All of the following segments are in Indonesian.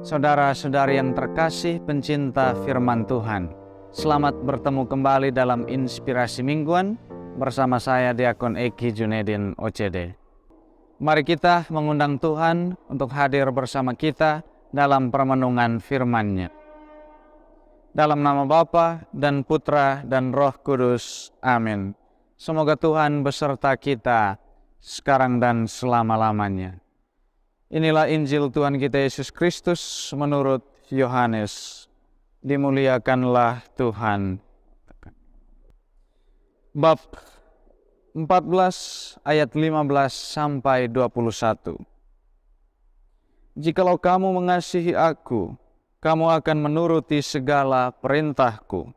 Saudara-saudari yang terkasih pencinta firman Tuhan, selamat bertemu kembali dalam Inspirasi Mingguan bersama saya Diakon Eki Junedin OCD. Mari kita mengundang Tuhan untuk hadir bersama kita dalam permenungan firman-Nya. Dalam nama Bapa dan Putra dan Roh Kudus. Amin. Semoga Tuhan beserta kita sekarang dan selama-lamanya. Inilah Injil Tuhan kita Yesus Kristus menurut Yohanes. Dimuliakanlah Tuhan. Bab 14 ayat 15 sampai 21. Jikalau kamu mengasihi aku, kamu akan menuruti segala perintahku.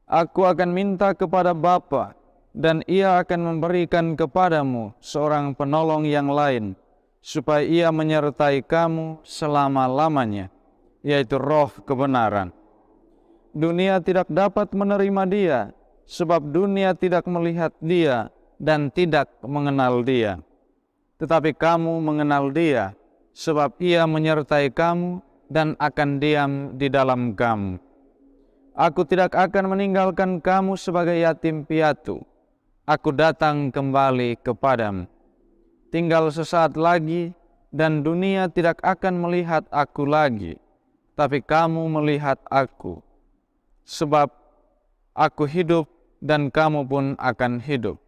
Aku akan minta kepada Bapa, dan Ia akan memberikan kepadamu seorang penolong yang lain, supaya Ia menyertai kamu selama-lamanya, yaitu Roh kebenaran. Dunia tidak dapat menerima Dia, sebab dunia tidak melihat Dia dan tidak mengenal Dia. Tetapi kamu mengenal Dia, sebab Ia menyertai kamu dan akan diam di dalam kamu. Aku tidak akan meninggalkan kamu sebagai yatim piatu. Aku datang kembali kepadamu. Tinggal sesaat lagi, dan dunia tidak akan melihat aku lagi, tapi kamu melihat aku. Sebab aku hidup, dan kamu pun akan hidup.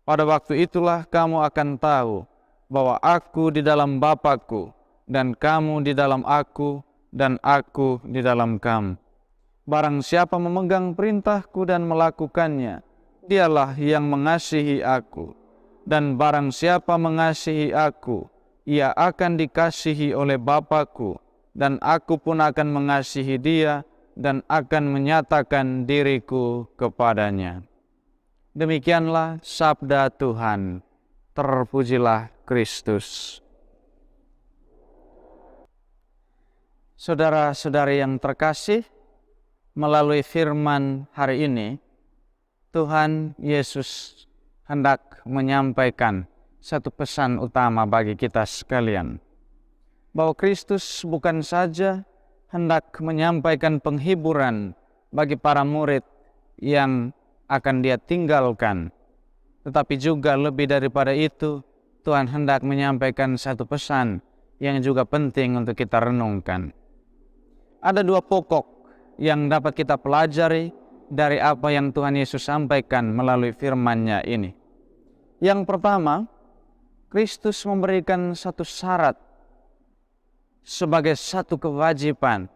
Pada waktu itulah kamu akan tahu bahwa aku di dalam Bapa-Ku, dan kamu di dalam aku, dan aku di dalam kamu. Barang siapa memegang perintah-Ku dan melakukannya, dialah yang mengasihi aku. Dan barang siapa mengasihi aku, ia akan dikasihi oleh Bapa-Ku, dan aku pun akan mengasihi dia, dan akan menyatakan diriku kepadanya. Demikianlah sabda Tuhan. Terpujilah Kristus. Saudara-saudari yang terkasih, melalui firman hari ini, Tuhan Yesus hendak menyampaikan satu pesan utama bagi kita sekalian. Bahwa Kristus bukan saja hendak menyampaikan penghiburan bagi para murid yang akan dia tinggalkan. Tetapi juga lebih daripada itu, Tuhan hendak menyampaikan satu pesan yang juga penting untuk kita renungkan. Ada dua pokok yang dapat kita pelajari dari apa yang Tuhan Yesus sampaikan melalui firman-Nya ini. Yang pertama, Kristus memberikan satu syarat sebagai satu kewajiban,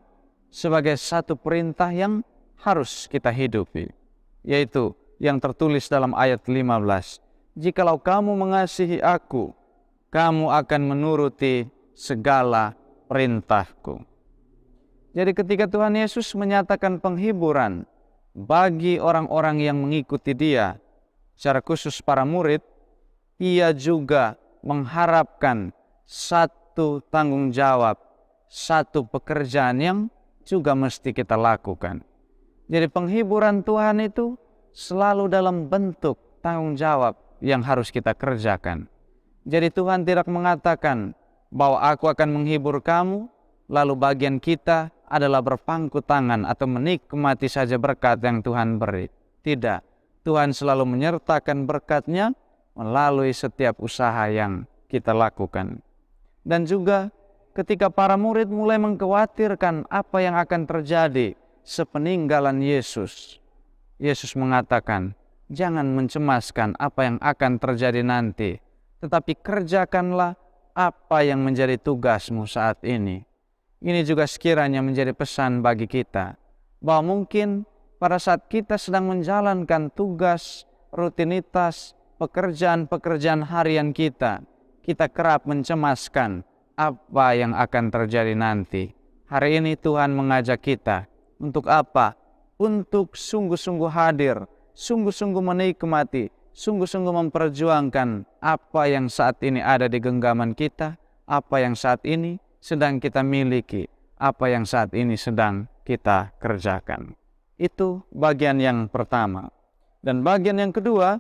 sebagai satu perintah yang harus kita hidupi, yaitu yang tertulis dalam ayat 15. Jikalau kamu mengasihi aku, kamu akan menuruti segala perintahku. Jadi ketika Tuhan Yesus menyatakan penghiburan bagi orang-orang yang mengikuti dia, secara khusus para murid, ia juga mengharapkan satu tanggung jawab, satu pekerjaan yang juga mesti kita lakukan. Jadi penghiburan Tuhan itu selalu dalam bentuk tanggung jawab yang harus kita kerjakan. Jadi Tuhan tidak mengatakan bahwa aku akan menghibur kamu, lalu bagian kita adalah berpangku tangan atau menikmati saja berkat yang Tuhan beri. Tidak, Tuhan selalu menyertakan berkat-Nya melalui setiap usaha yang kita lakukan. Dan juga ketika para murid mulai mengkhawatirkan apa yang akan terjadi sepeninggalan Yesus, Yesus mengatakan, jangan mencemaskan apa yang akan terjadi nanti, tetapi kerjakanlah apa yang menjadi tugasmu saat ini. Ini juga sekiranya menjadi pesan bagi kita, bahwa mungkin pada saat kita sedang menjalankan tugas, rutinitas, pekerjaan-pekerjaan harian kita kerap mencemaskan apa yang akan terjadi nanti. Hari ini Tuhan mengajak kita untuk apa? Untuk sungguh-sungguh hadir, sungguh-sungguh menikmati, sungguh-sungguh memperjuangkan apa yang saat ini ada di genggaman kita, apa yang saat ini sedang kita miliki, apa yang saat ini sedang kita kerjakan. Itu bagian yang pertama. Dan bagian yang kedua,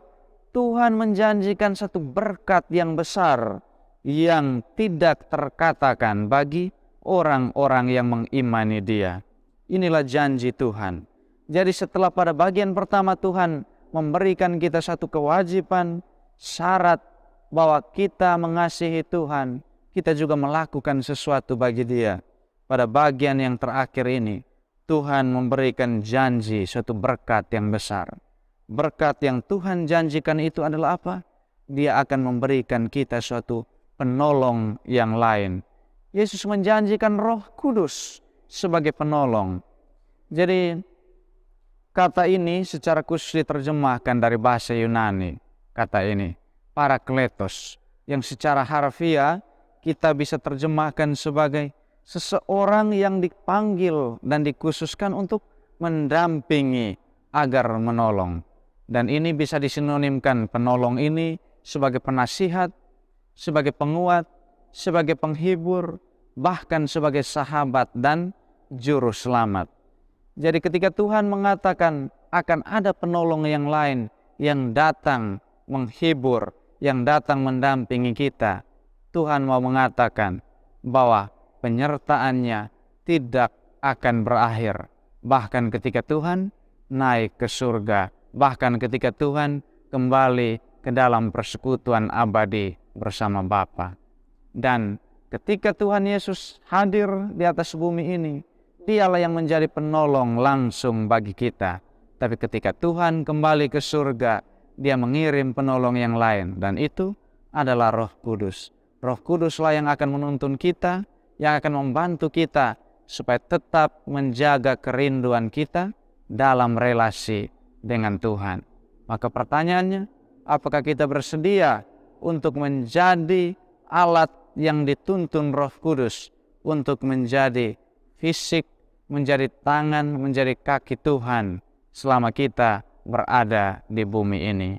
Tuhan menjanjikan satu berkat yang besar yang tidak terkatakan bagi orang-orang yang mengimani Dia. Inilah janji Tuhan. Jadi setelah pada bagian pertama Tuhan memberikan kita satu kewajiban, syarat bahwa kita mengasihi Tuhan, kita juga melakukan sesuatu bagi Dia. Pada bagian yang terakhir ini, Tuhan memberikan janji suatu berkat yang besar. Berkat yang Tuhan janjikan itu adalah apa? Dia akan memberikan kita suatu penolong yang lain. Yesus menjanjikan Roh Kudus sebagai penolong. Jadi kata ini secara khusus diterjemahkan dari bahasa Yunani. Kata ini, Parakletos, yang secara harfiah kita bisa terjemahkan sebagai seseorang yang dipanggil dan dikhususkan untuk mendampingi agar menolong. Dan ini bisa disinonimkan penolong ini sebagai penasihat, sebagai penguat, sebagai penghibur, bahkan sebagai sahabat dan juru selamat. Jadi ketika Tuhan mengatakan akan ada penolong yang lain yang datang menghibur, yang datang mendampingi kita, Tuhan mau mengatakan bahwa penyertaannya tidak akan berakhir. Bahkan ketika Tuhan naik ke surga, bahkan ketika Tuhan kembali ke dalam persekutuan abadi bersama Bapa. Dan ketika Tuhan Yesus hadir di atas bumi ini, Dialah yang menjadi penolong langsung bagi kita. Tapi ketika Tuhan kembali ke surga, Dia mengirim penolong yang lain, dan itu adalah Roh Kudus. Roh Kuduslah yang akan menuntun kita, yang akan membantu kita supaya tetap menjaga kerinduan kita dalam relasi dengan Tuhan. Maka pertanyaannya, apakah kita bersedia untuk menjadi alat yang dituntun Roh Kudus untuk menjadi fisik, menjadi tangan, menjadi kaki Tuhan selama kita berada di bumi ini?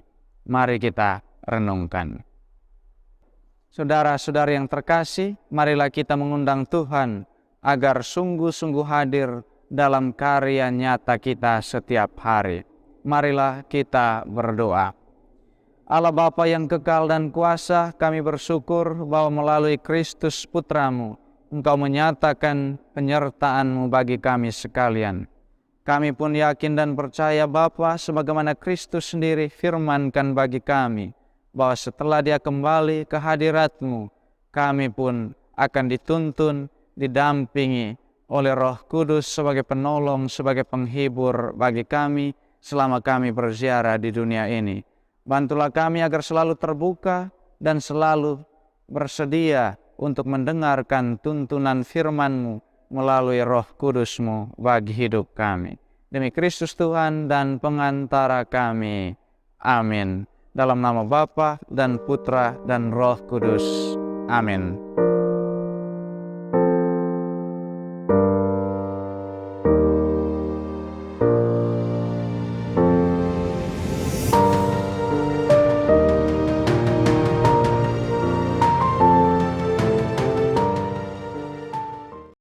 Mari kita renungkan. Saudara-saudari yang terkasih, marilah kita mengundang Tuhan agar sungguh-sungguh hadir dalam karya nyata kita setiap hari. Marilah kita berdoa. Allah Bapa yang kekal dan kuasa, kami bersyukur bahwa melalui Kristus Putramu, Engkau menyatakan penyertaan-Mu bagi kami sekalian. Kami pun yakin dan percaya Bapa, sebagaimana Kristus sendiri firmankan bagi kami, bahwa setelah Dia kembali ke hadirat-Mu, kami pun akan dituntun, didampingi oleh Roh Kudus sebagai penolong, sebagai penghibur bagi kami selama kami berziarah di dunia ini. Bantulah kami agar selalu terbuka dan selalu bersedia untuk mendengarkan tuntunan firman-Mu melalui Roh Kudus-Mu bagi hidup kami. Demi Kristus Tuhan dan pengantara kami. Amin. Dalam nama Bapa dan Putra dan Roh Kudus. Amin.